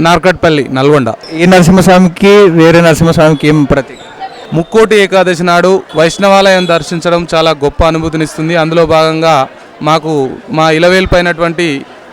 నార్కట్పల్లి, నల్గొండ. ఈ నరసింహస్వామికి వేరే నరసింహస్వామికి ఏం ప్రతి? ముక్కోటి ఏకాదశి నాడు వైష్ణవాలయం దర్శించడం చాలా గొప్ప అనుభూతినిస్తుంది. అందులో భాగంగా మాకు మా ఇలవేల్పైనటువంటి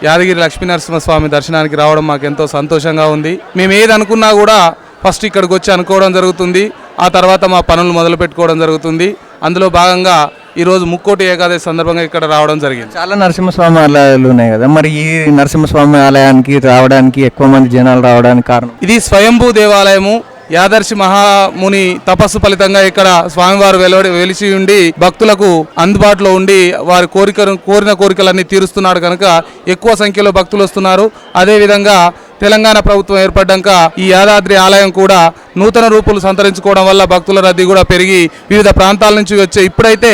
యాదగిరి లక్ష్మీనరసింహస్వామి దర్శనానికి రావడం మాకు ఎంతో సంతోషంగా ఉంది. మేము ఏది అనుకున్నా కూడా ఫస్ట్ ఇక్కడికి వచ్చి అనుకోవడం జరుగుతుంది. ఆ తర్వాత మా పనులు మొదలు పెట్టుకోవడం జరుగుతుంది. అందులో భాగంగా ఈరోజు ముక్కోటి ఏకాదశి సందర్భంగా ఇక్కడ రావడం జరిగింది. చాలా నరసింహస్వామి ఆలయాలు ఉన్నాయి కదా, మరి ఈ నరసింహస్వామి ఆలయానికి రావడానికి ఎక్కువ మంది జనాలు రావడానికి కారణం? ఇది స్వయంభూ దేవాలయము. యాదర్శి మహాముని తపస్సు ఫలితంగా ఇక్కడ స్వామివారు వెలిసి ఉండి భక్తులకు అందుబాటులో ఉండి వారి కోరిన కోరికలన్నీ తీరుస్తున్నాడు కనుక ఎక్కువ సంఖ్యలో భక్తులు వస్తున్నారు. అదేవిధంగా తెలంగాణ ప్రభుత్వం ఏర్పడ్డాక ఈ యాదాద్రి ఆలయం కూడా నూతన రూపులు సంతరించుకోవడం వల్ల భక్తుల రద్దీ కూడా పెరిగి వివిధ ప్రాంతాల నుంచి వచ్చే ఇప్పుడైతే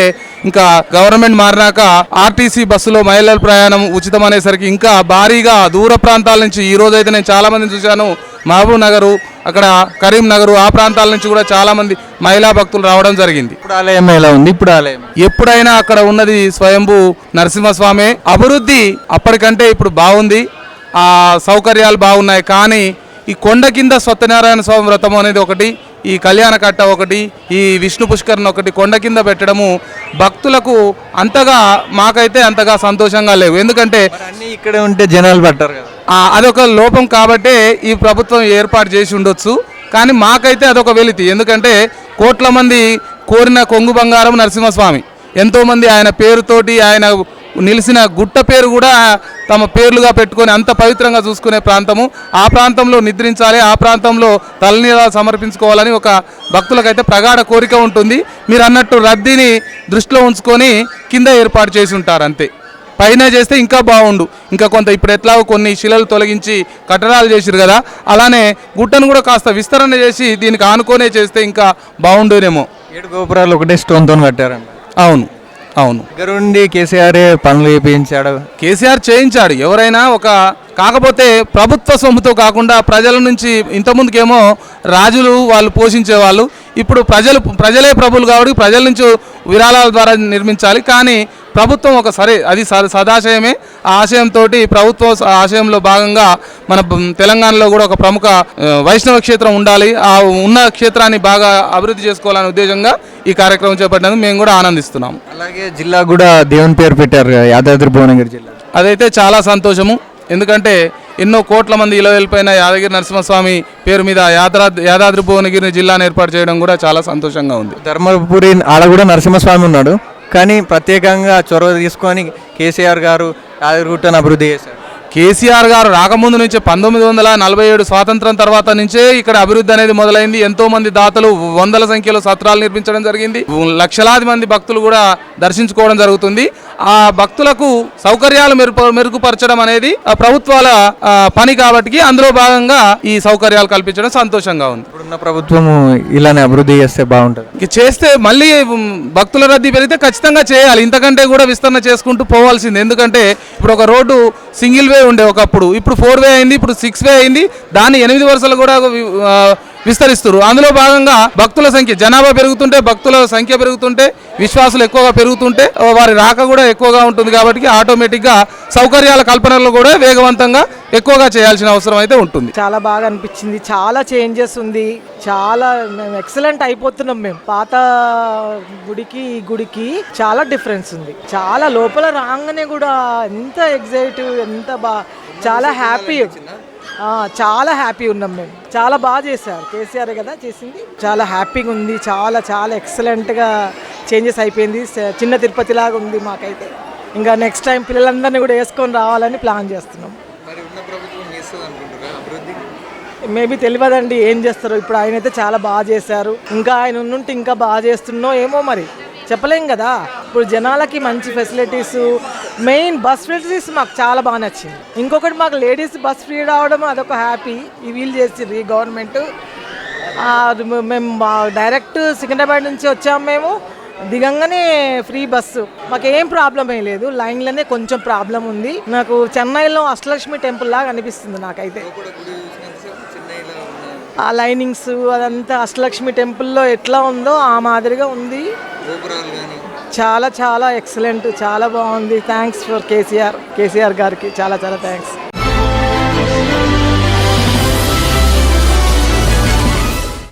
ఇంకా గవర్నమెంట్ మారినాక ఆర్టీసీ బస్సులో మహిళల ప్రయాణం ఉచితం అనేసరికి ఇంకా భారీగా దూర ప్రాంతాల నుంచి ఈ రోజు అయితే నేను చాలా మందిని చూశాను. మహబూబ్ నగరు, అక్కడ కరీంనగర్, ఆ ప్రాంతాల నుంచి కూడా చాలా మంది మహిళా భక్తులు రావడం జరిగింది. ఇప్పుడు ఆలయం ఎలా ఉంది? ఇప్పుడు ఆలయం ఎప్పుడైనా అక్కడ ఉన్నది స్వయంభూ నరసింహస్వామి. అభివృద్ధి అప్పటికంటే ఇప్పుడు బాగుంది, ఆ సౌకర్యాలు బాగున్నాయి. కానీ ఈ కొండ కింద సత్యనారాయణ స్వామి వ్రతం అనేది ఒకటి, ఈ కళ్యాణ కట్ట ఒకటి, ఈ విష్ణు పుష్కరణ ఒకటి కొండ కింద పెట్టడము భక్తులకు అంతగా మాకైతే అంతగా సంతోషంగా లేవు. ఎందుకంటే అన్నీ ఇక్కడ ఉంటే జనాలు పట్టారు కదా, అదొక లోపం కాబట్టే ఈ ప్రభుత్వం ఏర్పాటు చేసి ఉండొచ్చు. కానీ మాకైతే అదొక వెలితి. ఎందుకంటే కోట్ల మంది కోరిన కొంగు బంగారం నరసింహస్వామి. ఎంతోమంది ఆయన పేరుతోటి ఆయన నిలిచిన గుట్ట పేరు కూడా తమ పేర్లుగా పెట్టుకొని అంత పవిత్రంగా చూసుకునే ప్రాంతము. ఆ ప్రాంతంలో నిద్రించాలి, ఆ ప్రాంతంలో తలనీలాలు సమర్పించుకోవాలని ఒక భక్తులకైతే ప్రగాఢ కోరిక ఉంటుంది. మీరు అన్నట్టు రద్దీని దృష్టిలో ఉంచుకొని కింద ఏర్పాటు చేసి ఉంటారు అంతే. పైన చేస్తే ఇంకా బాగుండు. ఇంకా కొంత ఇప్పుడు ఎట్లా కొన్ని శిలలు తొలగించి కట్టడాలు చేసిరు కదా, అలానే గుట్టను కూడా కాస్త విస్తరణ చేసి దీనికి ఆనుకోనే చేస్తే ఇంకా బాగుండేనేమో. 7 గోపురాలు ఒకటే స్టోన్తో కట్టారండి. అవును అవును, దగ్గరుండి కేసీఆర్ పనులు చేయించాడు. కేసీఆర్ చేయించాడు ఎవరైనా ఒక. కాకపోతే ప్రభుత్వ సొమ్ముతో కాకుండా ప్రజల నుంచి, ఇంతకుముందుకేమో రాజులు వాళ్ళు పోషించేవాళ్ళు, ఇప్పుడు ప్రజలే ప్రభులు కాబట్టి ప్రజల నుంచి విరాళాల ద్వారా నిర్మించాలి. కానీ ప్రభుత్వం ఒక అది సదాశయమే. ఆ ఆశయంతో ప్రభుత్వం ఆశయంలో భాగంగా మన తెలంగాణలో కూడా ఒక ప్రముఖ వైష్ణవ క్షేత్రం ఉండాలి, ఆ ఉన్న క్షేత్రాన్ని బాగా అభివృద్ధి చేసుకోవాలనే ఉద్దేశంగా ఈ కార్యక్రమం చేపట్టినందుకు మేము కూడా ఆనందిస్తున్నాము. అలాగే జిల్లా కూడా దేవుని పేరు పెట్టారు, యాదాద్రి భువనగిరి జిల్లా. అదైతే చాలా సంతోషము. ఎందుకంటే ఎన్నో కోట్ల మంది ఇలా వెళ్ళిపోయిన యాదగిరి నరసింహస్వామి పేరు మీద యాదాద్రి భువనగిరి జిల్లాను ఏర్పాటు చేయడం కూడా చాలా సంతోషంగా ఉంది. ధర్మపురి ఆడ కూడా నరసింహస్వామి ఉన్నాడు, కానీ ప్రత్యేకంగా చొరవ తీసుకొని కేసీఆర్ గారు యాదగిరిగుట్టను అభివృద్ధి చేశారు. కేసీఆర్ గారు రాకముందు నుంచే 1947 స్వాతంత్రం తర్వాత నుంచే ఇక్కడ అభివృద్ధి అనేది మొదలైంది. ఎంతో మంది దాతలు వందల సంఖ్యలో సత్రాలు నిర్మించడం జరిగింది. లక్షలాది మంది భక్తులు కూడా దర్శించుకోవడం జరుగుతుంది. ఆ భక్తులకు సౌకర్యాలు మెరుగుపరచడం అనేది ప్రభుత్వాల పని కాబట్టి అందులో భాగంగా ఈ సౌకర్యాలు కల్పించడం సంతోషంగా ఉంది. ఇప్పుడున్న ప్రభుత్వం ఇలానే అభివృద్ధి చేస్తే బాగుంటుంది. చేస్తే మళ్ళీ భక్తుల రద్దీ పెరిగితే ఖచ్చితంగా చేయాలి. ఇంతకంటే కూడా విస్తరణ చేసుకుంటూ పోవాల్సింది. ఎందుకంటే ఇప్పుడు ఒక రోడ్డు సింగిల్ వే ఉండే ఒకప్పుడు, ఇప్పుడు 4 వే అయింది, ఇప్పుడు 6 వే అయింది. దాన్ని 8 వరుసలు కూడా విస్తరిస్తారు. అందులో భాగంగా భక్తుల సంఖ్య, జనాభా పెరుగుతుంటే, భక్తుల సంఖ్య పెరుగుతుంటే, విశ్వాసులు ఎక్కువగా పెరుగుతుంటే వారి రాక కూడా ఎక్కువగా ఉంటుంది. కాబట్టి ఆటోమేటిక్గా సౌకర్యాల కల్పనలో కూడా వేగవంతంగా ఎక్కువగా చేయాల్సిన అవసరం అయితే ఉంటుంది. చాలా బాగా అనిపించింది, చాలా చేంజెస్ ఉంది, చాలా మేము ఎక్సలెంట్ అయిపోతున్నాం. మేము పాత గుడికి ఈ గుడికి చాలా డిఫరెన్స్ ఉంది. చాలా లోపల రాగానే కూడా ఎంత ఎగ్జైటివ్, ఎంత చాలా హ్యాపీ, చాలా హ్యాపీ ఉన్నాం మేము. చాలా బాగా చేశారు, కేసీఆర్ కదా చేసింది. చాలా హ్యాపీగా ఉంది, చాలా చాలా ఎక్సలెంట్గా చేంజెస్ అయిపోయింది. చిన్న తిరుపతి లాగా ఉంది మాకైతే. ఇంకా నెక్స్ట్ టైం పిల్లలందరినీ కూడా వేసుకొని రావాలని ప్లాన్ చేస్తున్నాం. మేబీ తెలియదండి ఏం చేస్తారో. ఇప్పుడు ఆయన అయితే చాలా బాగా చేశారు, ఇంకా ఆయన ఉంటే ఇంకా బాగా చేస్తున్నో ఏమో మరి చెప్పలేం కదా. ఇప్పుడు జనాలకి మంచి ఫెసిలిటీస్, మెయిన్ బస్ ఫెసిలిటీస్ మాకు చాలా బాగా నచ్చింది. ఇంకొకటి మాకు లేడీస్ బస్ ఫ్రీ రావడం అదొక హ్యాపీ. ఈ వీలు చేసింది ఈ గవర్నమెంట్. మేము డైరెక్ట్ సికింద్రాబాద్ నుంచి వచ్చాము. మేము దిగంగానే ఫ్రీ బస్సు, మాకేం ప్రాబ్లం ఏం లేదు. లైన్లోనే కొంచెం ప్రాబ్లం ఉంది. నాకు చెన్నైలో అష్టలక్ష్మి టెంపుల్ లాగా అనిపిస్తుంది నాకైతే. ఆ లైనింగ్స్ అదంతా అష్టలక్ష్మి టెంపుల్లో ఎట్లా ఉందో ఆ మాదిరిగా ఉంది. చాలా చాలా ఎక్సలెంట్, చాలా బాగుంది. థ్యాంక్స్ ఫర్ కేసీఆర్ గారికి చాలా చాలా థ్యాంక్స్.